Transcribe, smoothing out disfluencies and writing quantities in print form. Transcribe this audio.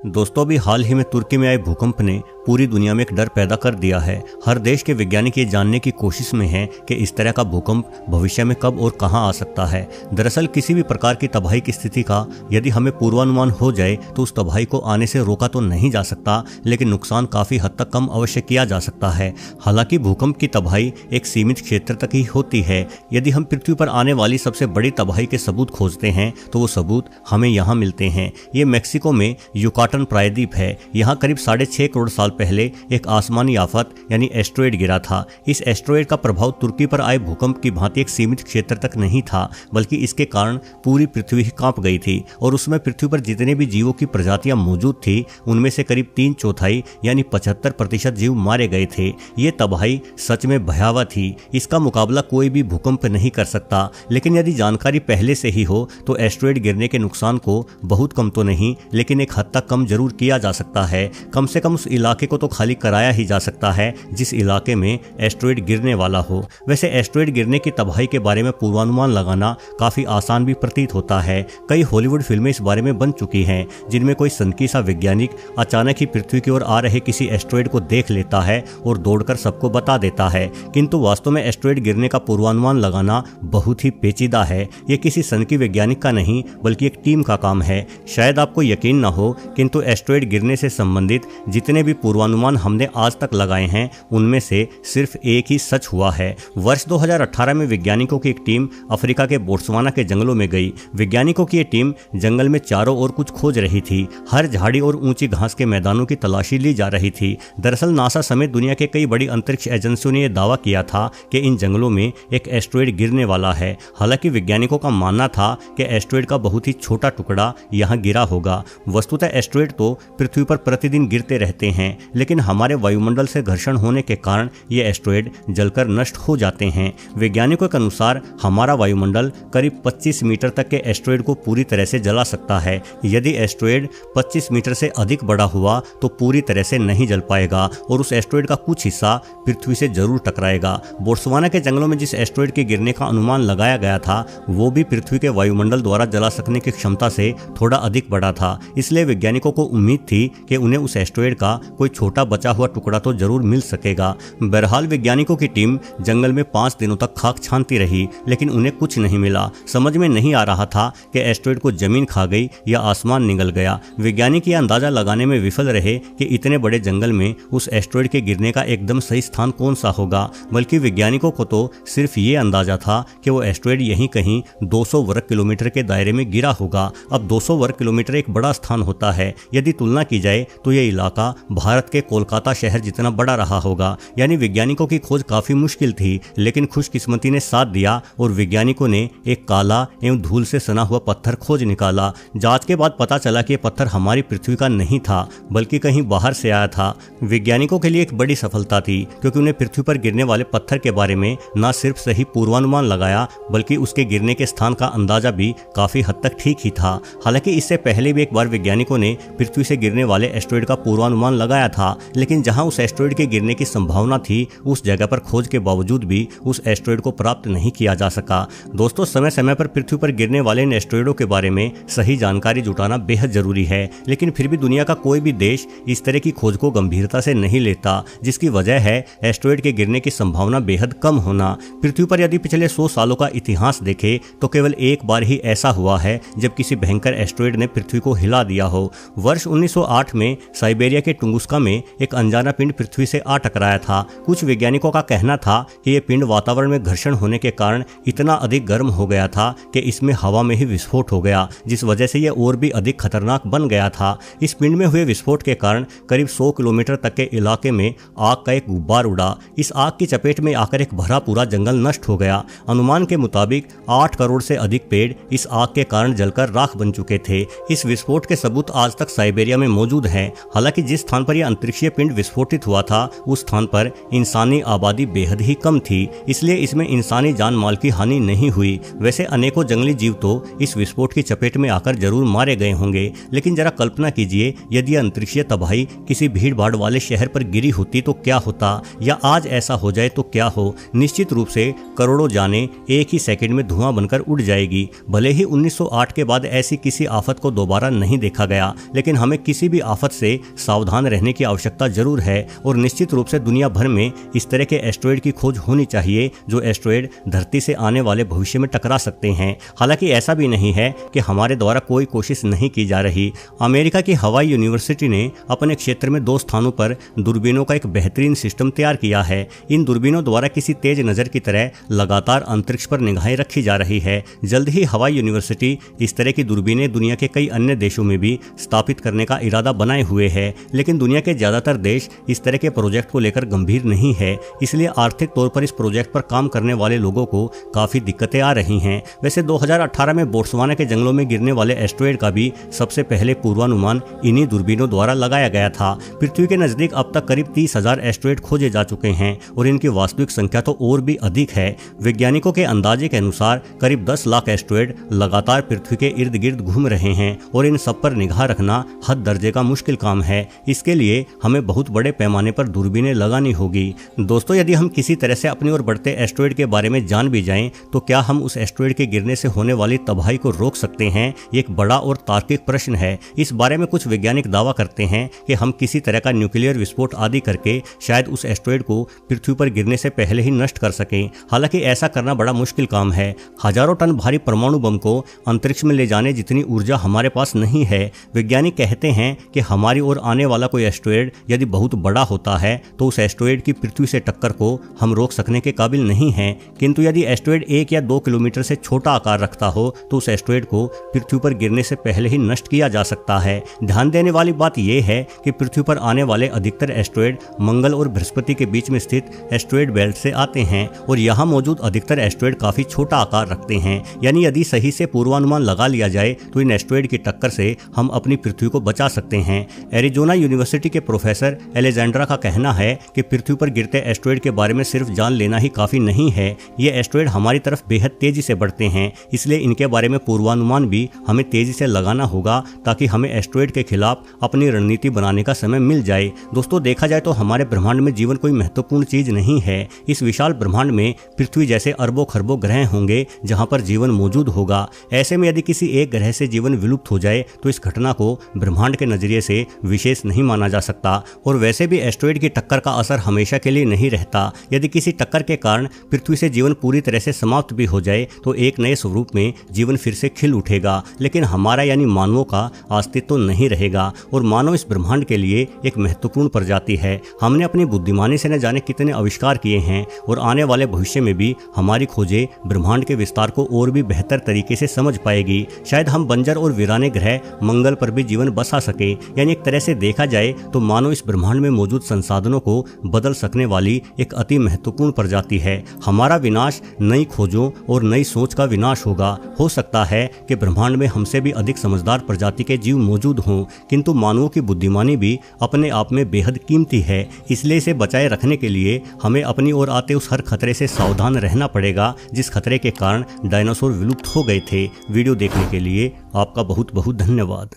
दोस्तों, अभी हाल ही में तुर्की में आए भूकंप ने पूरी दुनिया में एक डर पैदा कर दिया है। हर देश के वैज्ञानिक ये जानने की कोशिश में हैं कि इस तरह का भूकंप भविष्य में कब और कहां आ सकता है। दरअसल किसी भी प्रकार की तबाही की स्थिति का यदि हमें पूर्वानुमान हो जाए तो उस तबाही को आने से रोका तो नहीं जा सकता, लेकिन नुकसान काफी हद तक कम अवश्य किया जा सकता है। हालांकि भूकंप की तबाही एक सीमित क्षेत्र तक ही होती है। यदि हम पृथ्वी पर आने वाली सबसे बड़ी तबाही के सबूत खोजते हैं तो वो सबूत हमें यहाँ मिलते हैं। ये मेक्सिको में युकाटन प्रायद्वीप है। यहाँ करीब 6.5 करोड़ साल पहले एक आसमानी आफत यानी एस्ट्रॉयड गिरा था। इस एस्ट्रॉयड का प्रभाव तुर्की पर आए भूकंप की भांति एक सीमित क्षेत्र तक नहीं था, बल्कि इसके कारण पूरी पृथ्वी ही कांप गई थी और उसमें पृथ्वी पर जितने भी जीवों की प्रजातियां मौजूद थी उनमें से करीब 3/4 यानी 75% जीव मारे गए थे। ये तबाही सच में भयावह थी। इसका मुकाबला कोई भी भूकंप नहीं कर सकता, लेकिन यदि जानकारी पहले से ही हो तो एस्ट्रॉयड गिरने के नुकसान को बहुत कम तो नहीं, लेकिन एक हद तक कम जरूर किया जा सकता है। कम से कम उस इलाके को तो खाली कराया ही जा सकता है जिस इलाके में एस्ट्रॉयड गिरने वाला हो। वैसे एस्ट्रॉयड गिरने की तबाही के बारे में पूर्वानुमान लगाना काफी आसान भी प्रतीत होता है। कई हॉलीवुड फिल्में इस बारे में बन चुकी हैं, जिनमें कोई सनकी सा वैज्ञानिक अचानक ही पृथ्वी की ओर आ रहे किसी एस्ट्रॉयड को देख लेता है और दौड़कर सबको बता देता है। किंतु वास्तव में एस्ट्रॉयड गिरने का पूर्वानुमान लगाना बहुत ही पेचीदा है। ये किसी सनकी वैज्ञानिक का नहीं बल्कि एक टीम का काम है। शायद आपको यकीन न हो, किंतु एस्ट्रॉयड गिरने से संबंधित जितने भी पूर्वानुमान हमने आज तक लगाए हैं उनमें से सिर्फ एक ही सच हुआ है। वर्ष 2018 में वैज्ञानिकों की एक टीम अफ्रीका के बोत्सवाना के जंगलों में गई। वैज्ञानिकों की ये टीम जंगल में चारों ओर कुछ खोज रही थी। हर झाड़ी और ऊंची घास के मैदानों की तलाशी ली जा रही थी। दरअसल नासा समेत दुनिया के कई बड़ी अंतरिक्ष एजेंसियों ने यह दावा किया था कि इन जंगलों में एक एस्ट्रॉयड गिरने वाला है। हालांकि वैज्ञानिकों का मानना था कि एस्ट्रॉयड का बहुत ही छोटा टुकड़ा यहाँ गिरा होगा। वस्तुतः एस्ट्रॉयड तो पृथ्वी पर प्रतिदिन गिरते रहते हैं, लेकिन हमारे वायुमंडल से घर्षण होने के कारण ये एस्ट्रॉयड जलकर नष्ट हो जाते हैं। वैज्ञानिकों के अनुसार हमारा वायुमंडल करीब 25 मीटर तक के एस्ट्रॉयड को पूरी तरह से जला सकता है। यदि एस्ट्रॉयड 25 मीटर से अधिक बड़ा हुआ तो पूरी तरह से नहीं जल पाएगा और उस एस्ट्रॉयड का कुछ हिस्सा पृथ्वी से जरूर टकराएगा। बोत्सवाना के जंगलों में जिस एस्ट्रॉयड के गिरने का अनुमान लगाया गया था वो भी पृथ्वी के वायुमंडल द्वारा जला सकने की क्षमता से थोड़ा अधिक बड़ा था। इसलिए वैज्ञानिकों को उम्मीद थी कि उन्हें उस एस्ट्रॉयड का कोई छोटा बचा हुआ टुकड़ा तो जरूर मिल सकेगा। बहरहाल वैज्ञानिकों की टीम जंगल में 5 दिनों तक खाक छानती रही, लेकिन उन्हें कुछ नहीं मिला। समझ में नहीं आ रहा था कि एस्ट्रॉयड को जमीन खा गई या आसमान निगल गया। वैज्ञानिक यह अंदाजा लगाने में विफल रहे कि इतने बड़े जंगल में उस एस्ट्रॉयड के गिरने का एकदम सही स्थान कौन सा होगा, बल्कि वैज्ञानिकों को तो सिर्फ ये अंदाजा था कि वो एस्ट्रॉयड यहीं कहीं 200 वर्ग किलोमीटर के दायरे में गिरा होगा। अब 200 वर्ग किलोमीटर एक बड़ा स्थान होता है। यदि तुलना की जाए तो यह इलाका भारत के कोलकाता शहर जितना बड़ा रहा होगा। यानी वैज्ञानिकों की खोज काफी मुश्किल थी, लेकिन खुशकिस्मती ने साथ दिया और वैज्ञानिकों ने एक काला एवं धूल से सना हुआ पत्थर खोज निकाला। जांच के बाद पता चला कि यह पत्थर हमारी पृथ्वी का नहीं था, बल्कि कहीं बाहर से आया था। वैज्ञानिकों के लिए एक बड़ी सफलता थी, क्योंकि उन्हें पृथ्वी पर गिरने वाले पत्थर के बारे में न सिर्फ सही पूर्वानुमान लगाया, बल्कि उसके गिरने के स्थान का अंदाजा भी काफी हद तक ठीक ही था। हालांकि इससे पहले भी एक बार वैज्ञानिकों ने पृथ्वी से गिरने वाले एस्ट्रॉयड का पूर्वानुमान लगाया था, लेकिन जहां उस एस्ट्रॉयड के गिरने की संभावना थी उस जगह पर खोज के बावजूद भी उस एस्ट्रॉयड को प्राप्त नहीं किया जा सका। दोस्तों, समय समय पर पृथ्वी पर गिरने वाले इन एस्ट्रॉयडों के बारे में सही जानकारी जुटाना बेहद जरूरी है, लेकिन फिर भी दुनिया का कोई भी देश इस तरह की खोज को गंभीरता से नहीं लेता, जिसकी वजह है एस्ट्रॉयड के गिरने की संभावना बेहद कम होना। पृथ्वी पर यदि पिछले 100 सालों का इतिहास देखे तो केवल एक बार ही ऐसा हुआ है जब किसी भयंकर एस्ट्रॉयड ने पृथ्वी को हिला दिया हो। वर्ष 1908 में साइबेरिया के टुंगुस्का में एक अनजाना पिंड पृथ्वी से आ टकराया था। कुछ वैज्ञानिकों का कहना था कि यह पिंड वातावरण में घर्षण होने के कारण इतना अधिक गर्म हो गया था कि इसमें हवा में ही विस्फोट हो गया, जिस वजह से यह और भी अधिक खतरनाक बन गया था। इस पिंड में हुए विस्फोट के कारण करीब 100 किलोमीटर तक के इलाके में आग का एक गुब्बार उड़ा। इस आग की चपेट में आकर एक भरा पूरा जंगल नष्ट हो गया। अनुमान के मुताबिक 8 करोड़ से अधिक पेड़ इस आग के कारण जलकर राख बन चुके थे। इस विस्फोट के सबूत आज तक साइबेरिया में मौजूद हैं। हालांकि जिस स्थान पर यह अंतरिक्षीय पिंड विस्फोटित हुआ था उस स्थान पर इंसानी आबादी बेहद ही कम थी, इसलिए इसमें इंसानी जान माल की हानि नहीं हुई। वैसे अनेकों जंगली जीव तो इस विस्फोट की चपेट में आकर जरूर मारे गए होंगे, लेकिन जरा कल्पना कीजिए यदि अंतरिक्षीय तबाही किसी भीड़ भाड़ वाले शहर पर गिरी होती तो क्या होता, या आज ऐसा हो जाए तो क्या हो। निश्चित रूप से करोड़ों जानें एक ही सेकंड में धुआं बनकर उड़ जाएगी। भले ही 1908 के बाद ऐसी किसी आफत को दोबारा नहीं देखा गया, लेकिन हमें किसी भी आफत से सावधान रहने की आवश्यकता जरूर है और निश्चित रूप से दुनिया भर में इस तरह के एस्टेरॉयड की खोज होनी चाहिए जो एस्टेरॉयड धरती से आने वाले भविष्य में टकरा सकते हैं। हालांकि ऐसा भी नहीं है कि हमारे द्वारा कोई कोशिश नहीं की जा रही। अमेरिका की हवाई यूनिवर्सिटी ने अपने क्षेत्र में 2 स्थानों पर दूरबीनों का एक बेहतरीन सिस्टम तैयार किया है। इन दूरबीनों द्वारा किसी तेज नजर की तरह लगातार अंतरिक्ष पर निगाहें रखी जा रही है। जल्द ही हवाई यूनिवर्सिटी इस तरह की दूरबीनें दुनिया के कई अन्य देशों में भी स्थापित करने का इरादा बनाए हुए है, लेकिन दुनिया के ज्यादातर देश इस तरह के प्रोजेक्ट को लेकर गंभीर नहीं है, इसलिए आर्थिक तौर पर इस प्रोजेक्ट पर काम करने वाले लोगों को काफी दिक्कतें आ रही हैं। वैसे 2018 में बोट्सवाना के जंगलों में गिरने वाले एस्टेरॉयड का भी सबसे पहले पूर्वानुमान इन्हीं दूरबीनों द्वारा लगाया गया था। पृथ्वी के नजदीक अब तक करीब 30,000 एस्टेरॉयड खोजे जा चुके हैं और इनकी वास्तविक संख्या तो और भी अधिक है। वैज्ञानिकों के अंदाजे के अनुसार करीब 10 लाख एस्टेरॉयड लगातार पृथ्वी के इर्द गिर्द घूम रहे हैं और इन सब पर निगाह रखना हद दर्जे का मुश्किल काम है। इसके लिए हमें बहुत बड़े पैमाने पर दूरबीनें लगानी होगी। दोस्तों, यदि हम किसी तरह से अपनी ओर बढ़ते एस्टेरॉयड के बारे में जान भी जाएं, तो क्या हम उस एस्टेरॉयड के गिरने से होने वाली तबाही को रोक सकते हैं? एक बड़ा और तार्किक प्रश्न है। इस बारे में कुछ वैज्ञानिक दावा करते हैं कि हम किसी तरह का न्यूक्लियर विस्फोट आदि करके शायद उस एस्टेरॉयड को पृथ्वी पर गिरने से पहले ही नष्ट कर सकें। हालांकि ऐसा करना बड़ा मुश्किल काम है। हजारों टन भारी परमाणु बम को अंतरिक्ष में ले जाने जितनी ऊर्जा हमारे पास नहीं है। वैज्ञानिक कहते हैं कि हमारी ओर आने वाला कोई एस्टेरॉयड यदि बहुत बड़ा होता है तो उस एस्टेरॉयड की पृथ्वी से टक्कर को हम रोक सकने के काबिल नहीं हैं, किंतु यदि एस्टेरॉयड 1 या 2 किलोमीटर से छोटा आकार रखता हो तो उस एस्टेरॉयड को पृथ्वी पर गिरने से पहले ही नष्ट किया जा सकता है। ध्यान देने वाली बात यह है कि पृथ्वी पर आने वाले अधिकतर एस्टेरॉयड मंगल और बृहस्पति के बीच में स्थित एस्टेरॉयड बेल्ट से आते हैं और यहाँ मौजूद अधिकतर एस्टेरॉयड काफी छोटा आकार रखते हैं। यानी यदि सही से पूर्वानुमान लगा लिया जाए तो इन एस्टेरॉयड की टक्कर से हम अपनी पृथ्वी को बचा सकते हैं। एरिजोना यूनिवर्सिटी के प्रोफेसर एलेजेंड्रा का कहना है कि पृथ्वी पर गिरते एस्टेरॉयड के बारे में सिर्फ जान लेना ही काफी नहीं है। ये एस्टेरॉयड हमारी तरफ बेहद तेजी से बढ़ते हैं, इसलिए इनके बारे में पूर्वानुमान भी हमें तेजी से लगाना होगा ताकि हमें एस्टेरॉयड के खिलाफ अपनी रणनीति बनाने का समय मिल जाए। दोस्तों, देखा जाए तो हमारे ब्रह्मांड में जीवन कोई महत्वपूर्ण चीज नहीं है। इस विशाल ब्रह्मांड में पृथ्वी जैसे अरबों खरबों ग्रह होंगे जहां पर जीवन मौजूद होगा। ऐसे में यदि किसी एक ग्रह से जीवन विलुप्त हो जाए तो इस घटना को ब्रह्मांड के नजरिए से विशेष नहीं माना जा सकता। और वैसे भी एस्टेरॉयड की टक्कर का असर हमेशा के लिए नहीं रहता। यदि किसी टक्कर के कारण पृथ्वी से जीवन पूरी तरह से समाप्त भी हो जाए तो एक नए स्वरूप में जीवन फिर से खिल उठेगा, लेकिन हमारा यानी मानवों का अस्तित्व तो नहीं रहेगा। और मानव इस ब्रह्मांड के लिए एक महत्वपूर्ण प्रजाति है। हमने अपनी बुद्धिमानी से न जाने कितने आविष्कार किए हैं और आने वाले भविष्य में भी हमारी खोजें ब्रह्मांड के विस्तार को और भी बेहतर तरीके से समझ पाएगी। शायद हम बंजर और वीराने ग्रह मंगल पर भी जीवन बसा सके। यानी एक तरह से देखा जाए तो मानव इस ब्रह्मांड में मौजूद संसाधनों को बदल सकने वाली एक अति महत्वपूर्ण प्रजाति है। हमारा विनाश नई खोजों और नई सोच का विनाश होगा। हो सकता है कि ब्रह्मांड में हमसे भी अधिक समझदार प्रजाति के जीव मौजूद हों, किंतु मानवों की बुद्धिमानी भी अपने आप में बेहद कीमती है। इसलिए इसे बचाए रखने के लिए हमें अपनी ओर आते उस हर खतरे से सावधान रहना पड़ेगा जिस खतरे के कारण डायनासोर विलुप्त हो गए थे। वीडियो देखने के लिए आपका बहुत बहुत धन्यवाद।